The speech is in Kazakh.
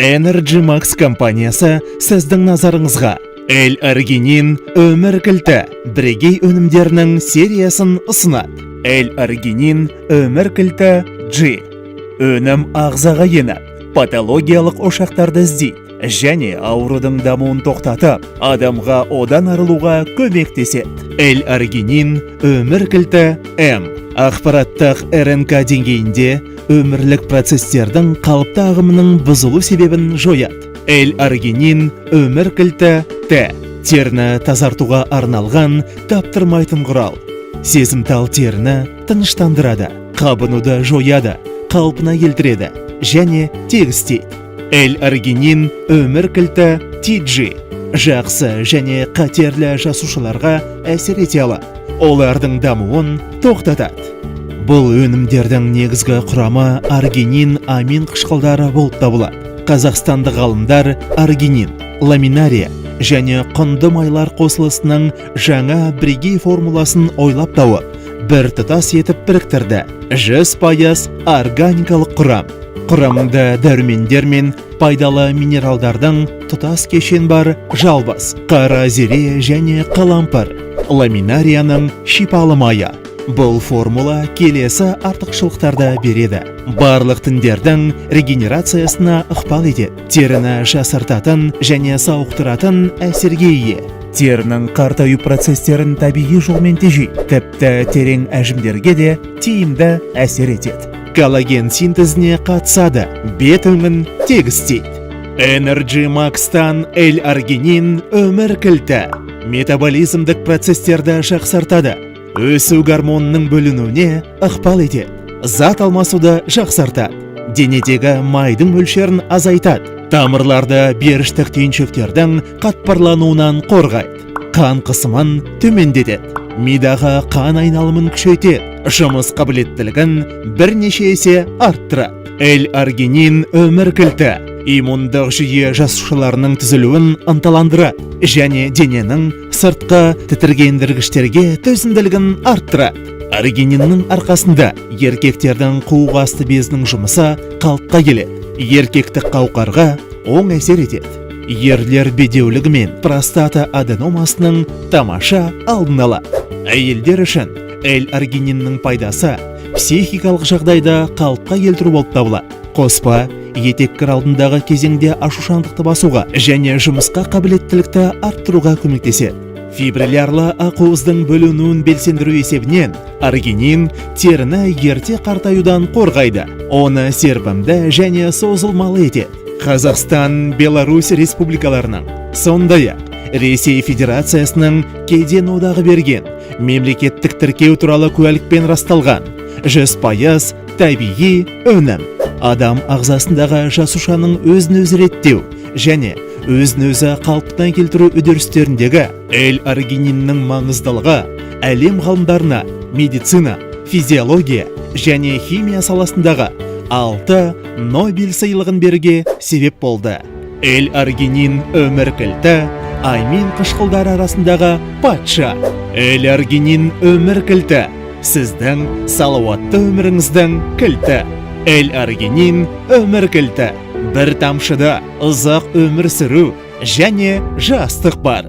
Energy Max компаниясы сіздің назарыңызға L-аргинин өмір кілті бірегей өнімдерінің сериясын ұсынады. L-аргинин өмір кілті G. Өнім ағзаға еніп, патологиялық ошақтарды іздейді және аурудың дамуын тоқтатып, адамға одан арылуға көмектеседі. L-аргинин өмір кілті M. Ақпараттық РНК деңгейінде өмірлік процестердің қалыпты ағымының бұзылу себебін жояды. L-аргинин өмір кілті T. Теріні тазартуға арналған таптырмайтын құрал. Сезімтал теріні тыныштандырады, қабынуды жояды, қалпына келтіреді және тегістейді. L-аргинин өмір кілті TG. Жақсы және қатерлі жасушаларға әсер ете алады. Олардың дамуын тоқтатады. Бұл өнімдердің негізгі құрамы аргинин амин қышқылдары болып табылады. Қазақстандық ғалымдар аргинин, ламинария және құнды майлар қосылысының жаңа бірегей формуласын ойлап тауып, бір тұтас етіп біріктірді. 100% органикалық құрам. Құрамында дәрумендер мен пайдалы минералдардың тұтас кешен бар жалбыз, қара зере және қалампыр. Ламинарияның шипалы майы. Бұл формула келесі артықшылықтарды береді. Барлық тіндердің регенерациясына ықпал етеді. Теріні жасартатын және сауықтыратын әсерге ие. Терінің қартаю процестерін табиғи жолмен тежейді. Тіпті терең әжімдерге де тиімді әсер етеді. Коллаген синтезіне қатысады, бет өңін тегістейді. Energy Max-тан L-аргинин өмір кілті. Метаболизмдік процестерді жақсартады. Өсу гормонының бөлінуіне ықпал етеді. Зат алмасуды жақсартады. Денедегі майдың мөлшерін азайтады. Тамырларды беріштік түйіншектердің қатпарлануынан қорғайды. Қан қысымын төмендетеді. Мидағы қан айналымын күшейтеді. Жұмыс қабілеттілігін бірнеше есе арттырады. L-аргинин өмір кілті. Иммундық жүйе жасушаларының түзілуін ынталандырады және дененің сыртқы тітіргендіргіштерге төзімділігін арттырады. Аргининнің арқасында еркектердің қуық асты безінің жұмысы қалыпқа келеді. Еркектік қауқарға оң әсер етеді. Ерлер бедеулігі мен простата аденомасының тамаша алдын алады. Әйелдер үшін L-аргининнің пайдасы психикалық жағдайда қалыпқа келтіру болып табылады. Қоспа етеккір алдындағы кезеңде ашушаңдықты басуға және жұмысқа қабілеттілікті арттыруға көмектеседі. Фибриллярлы ақуыздың бөлінуін белсендіру есебінен аргинин теріні ерте қартаюдан қорғайды. Оны серпімді және созылмалы етеді. Қазақстан, Беларусь республикаларының, сондай-ақ Ресей Федерациясының кеден одағы берген мемлекеттік тіркеу туралы куәлікпен расталған 100% табиғи өнім. Адам ағзасындағы жасушаның өзін-өзі реттеу және өзін-өзі қалыпына келтіру үдерістеріндегі L-аргининнің маңыздылығы әлем ғалымдарына медицина, физиология және химия саласындағы 6 Нобель сыйлығын беруге себеп болды. L-аргинин өмір кілті амин қышқылдары арасындағы патша. L-аргинин өмір кілті сіздің салауатты өміріңіздің кілті. L-аргинин өмір кілті. Бір тамшыда ұзақ өмір сүру және жастық бар.